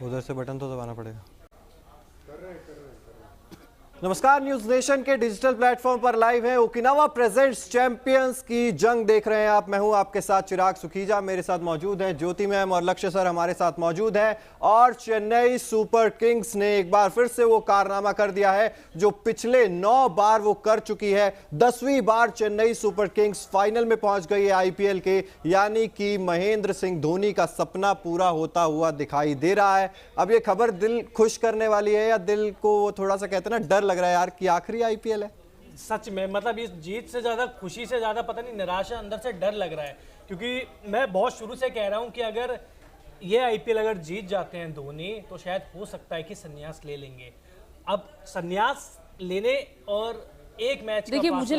उधर से बटन तो दबाना पड़ेगा। नमस्कार, न्यूज नेशन के डिजिटल प्लेटफॉर्म पर लाइव है ओकिनावा प्रेजेंट्स चैंपियंस की जंग देख रहे हैं आप। मैं हूं आपके साथ चिराग सुखीजा, मेरे साथ मौजूद है ज्योति मैम और लक्ष्य सर हमारे साथ मौजूद है। और चेन्नई सुपर किंग्स ने एक बार फिर से वो कारनामा कर दिया है जो पिछले 9 बार वो कर चुकी है। 10वीं बार चेन्नई सुपर किंग्स फाइनल में पहुंच गई है आईपीएल के, यानी कि महेंद्र सिंह धोनी का सपना पूरा होता हुआ दिखाई दे रहा है। अब ये खबर दिल खुश करने वाली है या दिल को थोड़ा सा कहते हैं ना डर लग रहा है यार कि आखिरी आईपीएल है? सच में मतलब इस जीत से ज्यादा खुशी से ज्यादा पता नहीं निराशा, अंदर से डर लग रहा है। क्योंकि मैं बहुत शुरू से कह रहा हूं कि अगर ये आईपीएल अगर जीत जाते हैं धोनी तो शायद हो सकता है कि संन्यास ले लेंगे। अब संन्यास लेने और एक मैच देखिए मुझे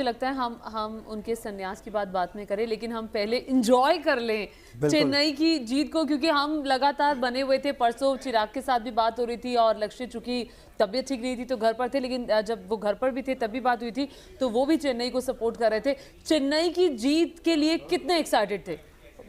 लगता है हम उनके संन्यास की बात में करें, लेकिन हम पहले एंजॉय कर लें चेन्नई की जीत को, क्योंकि हम लगातार बने हुए थे। परसों चिराग के साथ भी बात हो रही थी और लक्ष्य चूंकि तबीयत ठीक नहीं थी तो घर पर थे, लेकिन जब वो घर पर भी थे तब भी बात हुई थी तो वो भी चेन्नई को सपोर्ट कर रहे थे। चेन्नई की जीत के लिए कितने एक्साइटेड थे?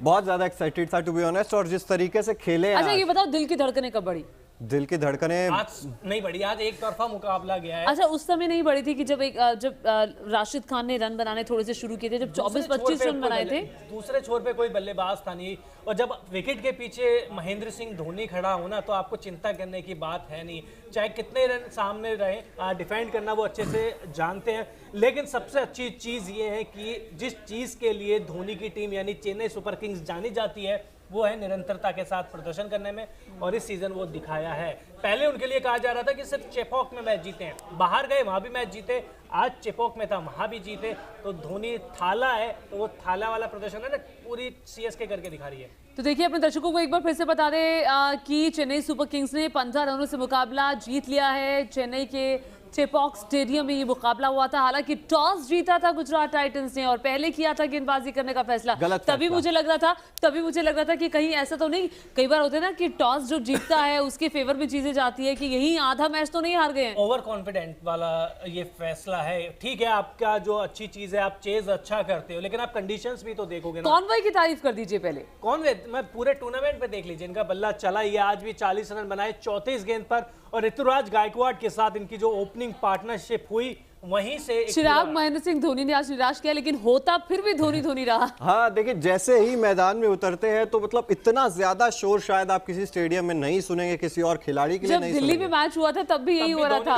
बहुत ज्यादा एक्साइटेड था टू बी ऑनेस्ट। और जिस तरीके से खेले, अच्छा ये बताओ दिल की धड़कनें कब बढ़ी? दिल की धड़कनें आज नहीं बढ़ी, आज एक तरफा मुकाबला गया है। अच्छा उस समय नहीं बढ़ी थी कि जब राशिद खान ने रन बनाने थोड़े से शुरू किए थे, जब 24-25 रन बनाए थे, दूसरे छोर पे कोई बल्लेबाज था नहीं, और जब विकेट के पीछे महेंद्र सिंह धोनी खड़ा होना तो आपको चिंता करने की बात है नहीं। चाहे कितने रन सामने रहे, डिफेंड करना वो अच्छे से जानते हैं। लेकिन सबसे अच्छी चीज ये है कि जिस चीज के लिए धोनी की टीम यानी चेन्नई सुपर किंग्स जानी जाती है वो है निरंतरता के साथ प्रदर्शन करने में, और इस सीजन वो दिखाया है। पहले उनके लिए कहा जा रहा था कि सिर्फ चेपॉक में मैच जीते हैं, बाहर गए वहां भी मैच जीते, आज चेपॉक में था वहां भी जीते। तो धोनी थाला है तो वो थाला वाला प्रदर्शन है ना पूरी सीएसके करके दिखा रही है। तो देखिए अपने दर्शकों को एक बार फिर से बता दें कि चेन्नई सुपर किंग्स ने 15 रनों से मुकाबला जीत लिया है। चेन्नई के चेपॉक स्टेडियम में ये मुकाबला हुआ था। हालांकि टॉस जीता था गुजरात टाइटंस ने और पहले किया था गेंदबाजी करने का फैसला। तभी मुझे लग रहा था कि कहीं ऐसा तो नहीं, कई बार होते हैं ना कि टॉस जो जीतता है उसके फेवर में चीजें जाती है कि यही आधा मैच तो नहीं हार गए हैं। ओवर कॉन्फिडेंट वाला ये फैसला है। ठीक है, आपका जो अच्छी चीज है आप चेज अच्छा करते हो, लेकिन आप कंडीशंस भी तो देखोगे ना। कॉनवे की तारीफ कर दीजिए पहले। कॉनवे मैं पूरे टूर्नामेंट पे देख लीजिए, इनका बल्ला चला ही है। आज भी 40 रन बनाए 34 गेंद पर, और ऋतुराज गायकवाड़ के साथ इनकी जो ओपनिंग पार्टनरशिप हुई वहीं से चिराग महेंद्र सिंह धोनी ने आज निराश किया, लेकिन होता फिर भी धोनी रहा। हाँ देखिए, जैसे ही मैदान में उतरते हैं तो मतलब इतना ज्यादा शोर शायद आप किसी स्टेडियम में नहीं सुनेंगे, किसी और खिलाड़ी के लिए नहीं सुनेंगे। दिल्ली में मैच हुआ था तब भी यही हो रहा था।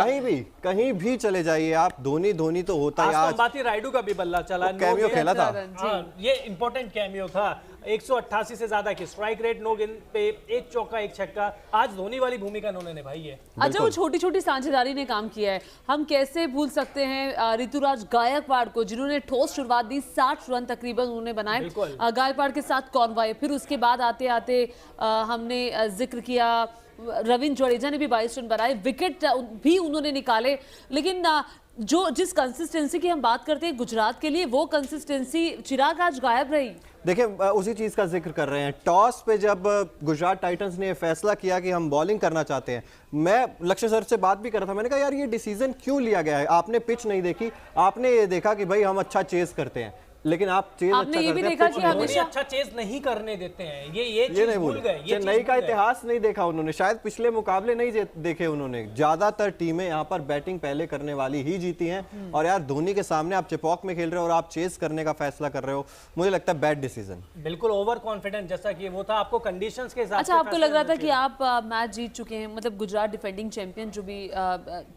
कहीं भी चले जाइए आप, धोनी तो होता है। आज बाती राइडू का भी बल्ला चला, कैमियो खेला था। ये इंपॉर्टेंट कैमियो था। 188 से ज्यादा की स्ट्राइक रेट, 9 गेंद पे 1 चौका 1 छक्का। आज धोनी वाली भूमिका उन्होंने निभाई है। अच्छा वो छोटी साझेदारी ने काम किया है। हम कैसे भूल सकते हैं ऋतुराज गायकवाड़ को, जिन्होंने ठोस शुरुआत दी, 60 रन तकरीबन उन्होंने बनाए। गायकवाड़ के साथ कॉनवे, फिर उसके बाद आते आते हमने जिक्र किया रविंद्र जडेजा ने भी 22 रन बनाए, विकेट भी उन्होंने निकाले। लेकिन जिस कंसिस्टेंसी की हम बात करते हैं गुजरात के लिए, वो कंसिस्टेंसी चिराग आज गायब रही। देखिए उसी चीज का जिक्र कर रहे हैं। टॉस पे जब गुजरात टाइटंस ने फैसला किया कि हम बॉलिंग करना चाहते हैं, मैं लक्ष्य सर से बात भी कर रहा था, मैंने कहा यार ये डिसीजन क्यों लिया गया है? आपने पिच नहीं देखी, आपने ये देखा कि भाई हम अच्छा चेस करते हैं, लेकिन आप चेज अच्छा ये भी देखा कि हमेशा अच्छा चेज नहीं करने देते हैं। ये चीज भूल गए। चेन्नई का इतिहास नहीं देखा उन्होंने, शायद पिछले मुकाबले नहीं देखे उन्होंने। ज्यादातर टीमें यहाँ पर बैटिंग पहले करने वाली ही जीती हैं, और यार धोनी के सामने आप चेपॉक में खेल रहे हो और आप चेज करने का फैसला कर रहे हो, मुझे लगता है बैड डिसीजन। बिल्कुल ओवर कॉन्फिडेंट, जैसा कि वो था, आपको कंडीशंस के हिसाब से। अच्छा आपको लग रहा था कि आप मैच जीत चुके हैं, मतलब गुजरात डिफेंडिंग चैंपियन जो भी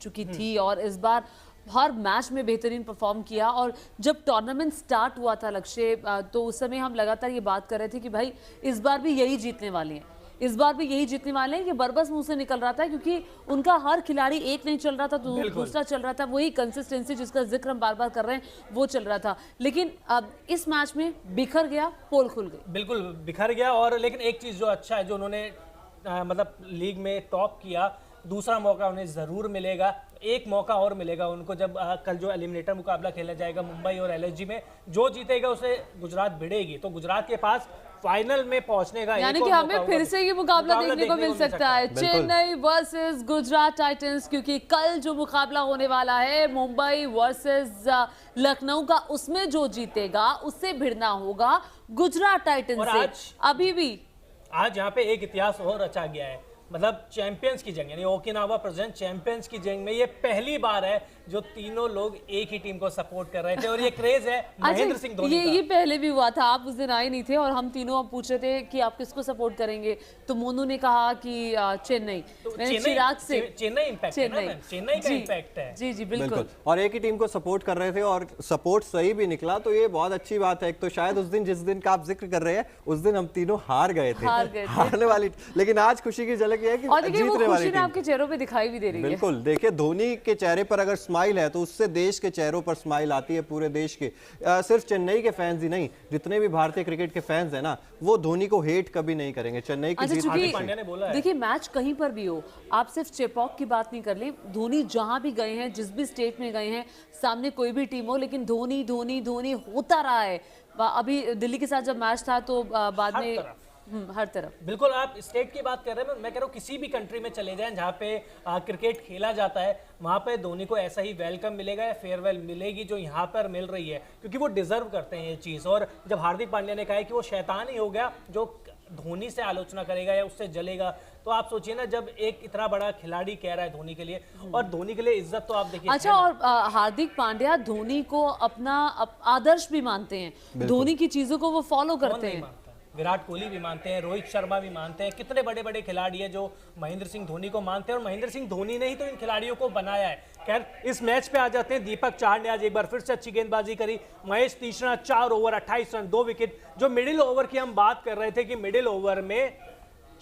चुकी थी और इस बार हर मैच में बेहतरीन परफॉर्म किया। और जब टूर्नामेंट स्टार्ट हुआ था लक्ष्य, तो उस समय हम लगातार ये बात कर रहे थे कि भाई इस बार भी यही जीतने वाले हैं, इस बार भी यही जीतने वाले हैं। कि बरबस मुंह से निकल रहा था, क्योंकि उनका हर खिलाड़ी एक नहीं चल रहा था तो दूसरा चल रहा था। वही कंसिस्टेंसी जिसका जिक्र हम बार बार कर रहे हैं वो चल रहा था। लेकिन अब इस मैच में बिखर गया, पोल खुल गई। बिल्कुल बिखर गया। और लेकिन एक चीज जो अच्छा है, जो उन्होंने मतलब लीग में टॉप किया, दूसरा मौका उन्हें जरूर मिलेगा। एक मौका और मिलेगा उनको जब कल जो एलिमिनेटर मुकाबला खेला जाएगा मुंबई और एलएसजी में, जो जीतेगा उसे गुजरात भिड़ेगी। तो गुजरात के पास फाइनल में पहुंचने का यानी कि हमें फिर से ये मुकाबला देखने को मिल सकता है, चेन्नई वर्सेस गुजरात टाइटंस। क्योंकि कल जो मुकाबला होने वाला है मुंबई वर्सेस लखनऊ का, उसमें जो जीतेगा उससे भिड़ना होगा गुजरात टाइटंस से। अभी भी आज यहाँ पे एक इतिहास और रचा गया है। मतलब चैंपियंस की जंग यानी ओकिनावा प्रेजेंट चैंपियंस की जंग में ये पहली बार है जो तीनों लोग एक ही टीम को सपोर्ट कर रहे थे और ये क्रेज है महेंद्र सिंह धोनी का। ये पहले भी हुआ था, आप उस दिन आए नहीं थे और हम तीनों अब पूछ रहे थे कि आप किसको सपोर्ट करेंगे, तो मोनू ने कहा कि चेन्नई। मैंने चिराग से चेन्नई इंपैक्ट है ना, चेन्नई का इंपैक्ट है। जी जी बिल्कुल। और एक ही टीम को सपोर्ट कर रहे थे और सपोर्ट सही भी निकला, तो ये बहुत अच्छी बात है। एक तो शायद उस दिन जिस दिन का आप जिक्र कर रहे हैं उस दिन हम तीनों हार गए थे, हारने वाली, लेकिन आज खुशी की झलक ये है कि जीतने वाली टीम आपके चेहरों पे दिखाई भी दे रही है। बिल्कुल, देखिए धोनी के चेहरे पर अगर स्माइल है तो उससे देश के चेहरों पर स्माइल आती है, पूरे देश के। सिर्फ चेन्नई के फैंस ही नहीं, जितने भी भारतीय क्रिकेट के फैंस हैं ना, वो धोनी को हेट कभी नहीं करेंगे। चेन्नई की जीत पांड्या ने बोला है। देखिए मैच कहीं पर भी हो, आप सिर्फ चेपॉक की बात नहीं कर ले, धोनी जहां भी गए हैं, जिस भी स्टेट में गए हैं, सामने कोई भी टीम हो, लेकिन धोनी धोनी धोनी होता रहा है। अभी दिल्ली के साथ जब मैच था तो बाद में हर तरफ। बिल्कुल, आप स्टेट की बात कर रहे हैं, मैं कह रहा हूँ किसी भी कंट्री में चले जाएं जहाँ पे क्रिकेट खेला जाता है, वहाँ पे धोनी को ऐसा ही वेलकम मिलेगा या फेयरवेल मिलेगी जो यहाँ पर मिल रही है, क्योंकि वो डिजर्व करते हैं ये चीज़। और जब हार्दिक पांड्या ने कहा है कि वो शैतान ही हो गया जो धोनी से आलोचना करेगा या उससे जलेगा, तो आप सोचिए ना, जब एक इतना बड़ा खिलाड़ी कह रहा है धोनी के लिए, और धोनी के लिए इज्जत तो आप देखिए। अच्छा, और हार्दिक पांड्या धोनी को अपना आदर्श भी मानते हैं, धोनी की चीजों को वो फॉलो करते हैं। विराट कोहली भी मानते हैं, रोहित शर्मा भी मानते हैं, कितने बड़े बड़े खिलाड़ी हैं जो महेंद्र सिंह धोनी को मानते हैं, और महेंद्र सिंह धोनी ने ही तो इन खिलाड़ियों को बनाया है। खैर, इस मैच पे आ जाते हैं। दीपक चाहर ने आज एक बार फिर से अच्छी गेंदबाजी करी। महेश तीक्ष्णा 4 ओवर 28 रन 2 विकेट। जो मिडिल ओवर की हम बात कर रहे थे कि मिडिल ओवर में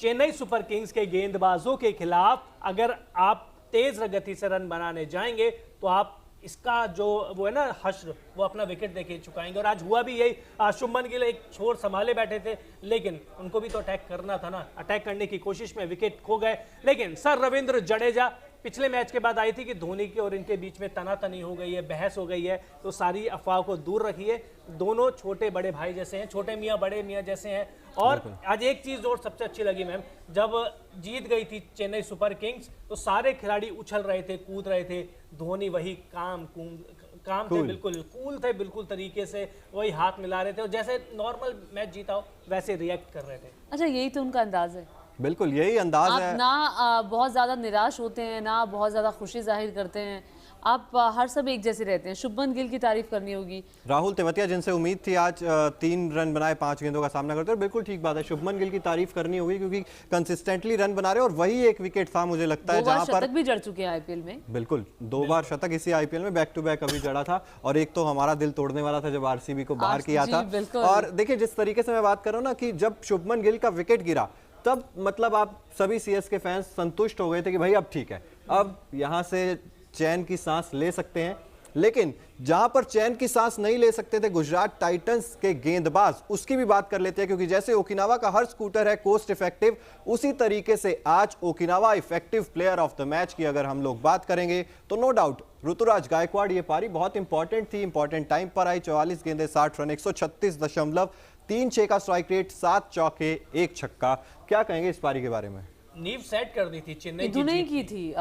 चेन्नई सुपर किंग्स के गेंदबाजों के खिलाफ अगर आप तेज गति से रन बनाने जाएंगे तो आप इसका जो वो है ना हश्र, वो अपना विकेट देके चुकाएंगे। और आज हुआ भी यही। शुभमन गिल एक छोर संभाले बैठे थे, लेकिन उनको भी तो अटैक करना था ना, अटैक करने की कोशिश में विकेट खो गए। लेकिन सर रविंद्र जडेजा पिछले मैच के बाद आई थी कि धोनी के और इनके बीच में तनातनी हो गई है, बहस हो गई है, तो सारी अफवाह को दूर रखिए। दोनों छोटे बड़े भाई जैसे हैं, छोटे मियाँ बड़े मियाँ जैसे हैं। और आज एक चीज़ और सबसे अच्छी लगी मैम, जब जीत गई थी चेन्नई सुपर किंग्स तो सारे खिलाड़ी उछल रहे थे, कूद रहे थे, धोनी वही काम थे, बिल्कुल कूल थे, बिल्कुल तरीके से वही हाथ मिला रहे थे और जैसे नॉर्मल मैच जीता हो वैसे रिएक्ट कर रहे थे। अच्छा, यही तो उनका अंदाज है। बिल्कुल यही अंदाज है। आप ना बहुत ज्यादा निराश होते हैं, ना बहुत ज्यादा खुशी जाहिर करते हैं, आप हर सब एक जैसे रहते हैं। शुभमन गिल की तारीफ करनी होगी। राहुल तेवतिया जिनसे उम्मीद थी आज 3 रन बनाए 5 गेंदों का सामना करते हैं, बिल्कुल ठीक बात है। शुभमन गिल की तारीफ करनी होगी क्योंकि कंसिस्टेंटली रन बना रहे हैं और वही एक विकेट था मुझे लगता है जहां पर शतक भी जड़ चुके हैं आईपीएल में। बिल्कुल 2 बार शतक इसी आईपीएल में बैक टू बैक अभी जड़ा था, और एक तो हमारा दिल तोड़ने वाला था जब आरसीबी को बाहर किया था। और देखिए जिस तरीके से मैं बात कर रहा हूँ ना कि जब शुभमन गिल का विकेट गिरा तब मतलब आप सभी सीएसके फैंस संतुष्ट हो गए थे कि भाई अब ठीक है, अब यहां से चैन की सांस ले सकते हैं। लेकिन जहां पर चैन की सांस नहीं ले सकते थे गुजरात टाइटंस के गेंदबाज, उसकी भी बात कर लेते हैं क्योंकि जैसे ओकिनावा का हर स्कूटर है कोस्ट इफेक्टिव, उसी तरीके से आज Okinawa effective player of the match की अगर हम लोग बात करेंगे तो नो डाउट ऋतुराज गायकवाड़। ये पारी बहुत इंपॉर्टेंट थी, इंपॉर्टेंट टाइम पर आई। 44 गेंदे 60 रन, 136.36 का स्ट्राइक रेट, 7 चौके 1 छक्का। क्या कहेंगे इस पारी के बारे में? नींव सेट कर दी थी चेन्नई की थी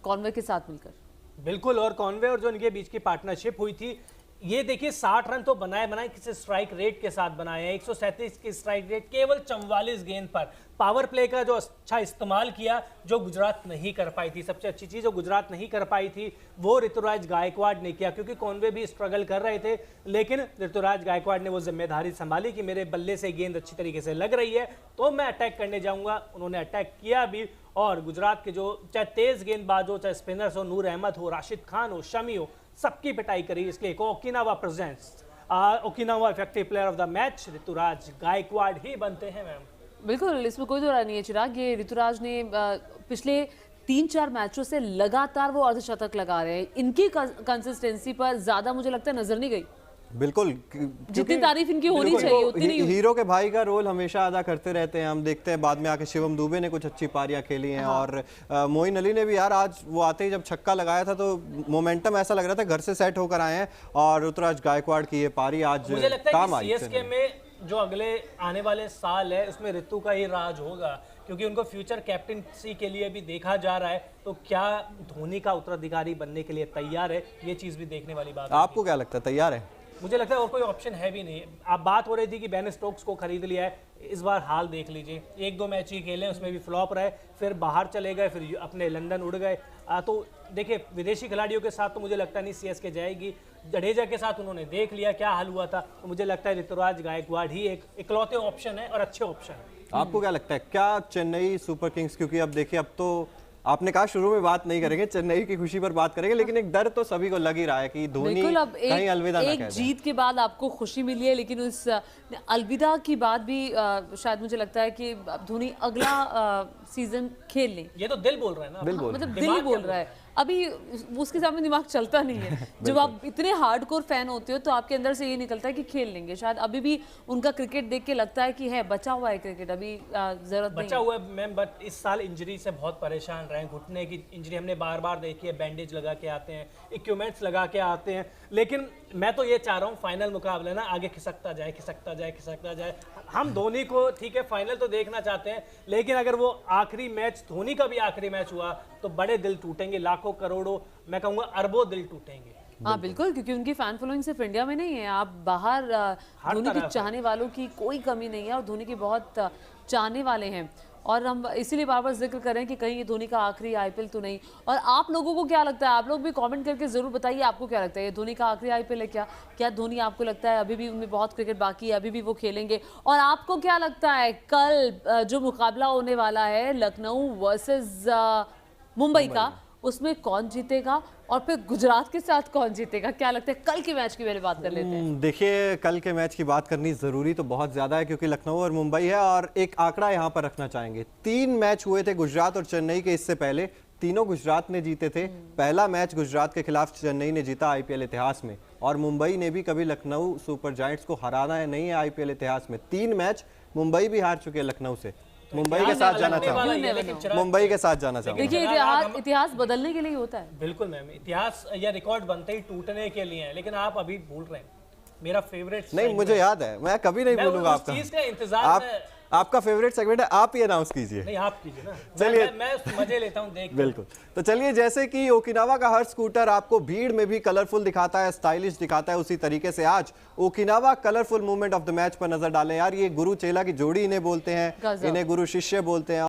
कॉनवे के साथ मिलकर। बिल्कुल, और कॉनवे और जो इनके बीच की पार्टनरशिप हुई थी, ये देखिए 60 रन तो बनाए किसी स्ट्राइक रेट के साथ बनाए हैं। 137 की स्ट्राइक रेट केवल 44 गेंद पर। पावर प्ले का जो अच्छा इस्तेमाल किया जो गुजरात नहीं कर पाई थी, सबसे अच्छी चीज जो गुजरात नहीं कर पाई थी वो ऋतुराज गायकवाड़ ने किया, क्योंकि कॉनवे भी स्ट्रगल कर रहे थे, लेकिन ऋतुराज गायकवाड़ ने वो जिम्मेदारी संभाली कि मेरे बल्ले से गेंद अच्छी तरीके से लग रही है तो मैं अटैक करने जाऊंगा। उन्होंने अटैक किया भी, और गुजरात के जो चाहे तेज गेंदबाज हो, चाहे स्पिनर्स हो, नूर अहमद हो, राशिद खान हो, शमी हो, सबकी पिटाई करी। इसलिए Okinawa presents Okinawa effective player of the match Ruturaj Gaikwad ही बनते हैं मैम। बिल्कुल, इसमें कोई दो राय नहीं है चिराग। ये ऋतुराज ने पिछले 3-4 मैचों से लगातार वो अर्धशतक लगा रहे हैं। इनकी कंसिस्टेंसी पर ज्यादा मुझे लगता है नजर नहीं गई। बिल्कुल, जितनी तारीफ इनकी होनी चाहिए उतनी नहीं। हीरो के भाई का रोल हमेशा अदा करते रहते हैं, हम देखते हैं बाद में आके शिवम दुबे ने कुछ अच्छी पारियां खेली हैं। और मोइन अली ने भी यार आज वो आते ही जब छक्का लगाया था तो मोमेंटम ऐसा लग रहा था घर से सेट होकर आए हैं। और ऋतुराज गायकवाड़ की ये पारी आज मुझे लगता काम है आई। कि सीएसके में जो अगले आने वाले साल है उसमें ऋतु का ही राज होगा, क्योंकि उनको फ्यूचर कैप्टनसी के लिए भी देखा जा रहा है। तो क्या धोनी का उत्तराधिकारी बनने के लिए तैयार है, ये चीज भी देखने वाली बात है। आपको क्या लगता है, तैयार है? मुझे लगता है और कोई ऑप्शन है भी नहीं। आप बात हो रही थी कि बेन स्टोक्स को खरीद लिया है, इस बार हाल देख लीजिए, 1-2 मैच ही खेले उसमें भी फ्लॉप रहे, फिर बाहर चले गए, फिर अपने लंदन उड़ गए। तो देखिए विदेशी खिलाड़ियों के साथ तो मुझे लगता नहीं सीएसके जाएगी। जडेजा के साथ उन्होंने देख लिया क्या हाल हुआ था, तो मुझे लगता है ऋतुराज गायकवाड़ ही एक इकलौते ऑप्शन है और अच्छे ऑप्शन है। आपको क्या लगता है क्या चेन्नई सुपर किंग्स, क्योंकि अब देखिए अब तो आपने कहा शुरू में बात नहीं करेंगे, चेन्नई की खुशी पर बात करेंगे, लेकिन एक डर तो सभी को लग ही रहा है कि धोनी बिल्कुल, अब कहीं अलविदा ना कह एक दे। जीत के बाद आपको खुशी मिली है, लेकिन उस अलविदा की बात भी शायद मुझे लगता है कि अब धोनी अगला सीजन खेल ले। ये तो दिल बोल रहा है ना, मतलब दिल ही बोल रहा है, अभी उसके सामने दिमाग चलता नहीं है। जब आप इतने हार्डकोर फैन होते हो तो आपके अंदर से ये निकलता है कि खेल लेंगे। शायद अभी भी उनका क्रिकेट देख के लगता है कि है बचा हुआ है क्रिकेट, अभी जरूरत नहीं बचा हुआ है मैम, बट इस साल इंजरी से बहुत परेशान रहे हैं। घुटने की इंजरी हमने बार बार देखी है, बैंडेज लगा के आते हैं, इक्विपमेंट्स लगा के आते हैं, लेकिन मैं तो ये चाह रहा हूँ फाइनल मुकाबले ना आगे खिसकता जाए, खिसकता जाए, खिसकता जाए। हम धोनी को ठीक है फाइनल तो देखना चाहते हैं, लेकिन अगर वो आखिरी मैच धोनी का भी आखिरी मैच हुआ तो बड़े दिल टूटेंगे, लाखों करोड़ों, मैं कहूँगा अरबों दिल टूटेंगे। हाँ बिल्कुल, क्योंकि उनकी फैन फॉलोइंग सिर्फ इंडिया में नहीं है, आप बाहर धोनी के चाहने वालों की कोई कमी नहीं है और धोनी के बहुत चाहने वाले हैं। और हम इसीलिए बार बार जिक्र कर रहे हैं कि कहीं ये धोनी का आखिरी आईपीएल तो नहीं। और आप लोगों को क्या लगता है, आप लोग भी कमेंट करके जरूर बताइए आपको क्या लगता है, ये धोनी का आखिरी आईपीएल है क्या? क्या धोनी आपको लगता है अभी भी उनमें बहुत क्रिकेट बाकी है, अभी भी वो खेलेंगे? और आपको क्या लगता है कल जो मुकाबला होने वाला है लखनऊ वर्सेस मुंबई का, उसमें कौन जीतेगा और फिर गुजरात के साथ कौन जीतेगा? क्या लगता है कल के मैच की पहले बात कर लेते हैं। देखिए कल के मैच की बात करनी जरूरी तो बहुत ज्यादा है, क्योंकि लखनऊ और मुंबई है, और एक आंकड़ा यहाँ पर रखना चाहेंगे। 3 मैच हुए थे गुजरात और चेन्नई के, इससे पहले तीनों गुजरात ने जीते थे। पहला मैच गुजरात के खिलाफ चेन्नई ने जीता आईपीएल इतिहास में, और मुंबई ने भी कभी लखनऊ सुपर जायंट्स को हराना है नहीं है आईपीएल इतिहास में। 3 मैच मुंबई भी हार चुके हैं लखनऊ से। मुंबई के साथ जाना चाहूंगा, मुंबई के साथ जाना चाहूंगा। देखिए इतिहास बदलने के लिए होता है। बिल्कुल मैम, इतिहास या रिकॉर्ड बनते ही टूटने के लिए है, लेकिन आप अभी भूल रहे हैं मेरा फेवरेट नहीं, मुझे याद है, मैं कभी नहीं भूलूंगा आपका। चीज का इंतजार आपका फेवरेट सेगमेंट है, आप ही अनाउंस कीजिए। नहीं आप कीजिए ना, चलिए मैं मजे लेता हूँ देख। बिल्कुल, तो चलिए, जैसे कि ओकिनावा का हर स्कूटर आपको भीड़ में भी कलरफुल दिखाता है, स्टाइलिश दिखाता है, उसी तरीके से आज Okinawa colourful movement of the match पर नजर डालें। यार ये गुरु चेला की जोड़ी इन्हें बोलते हैं, इन्हें गुरु शिष्य बोलते हैं।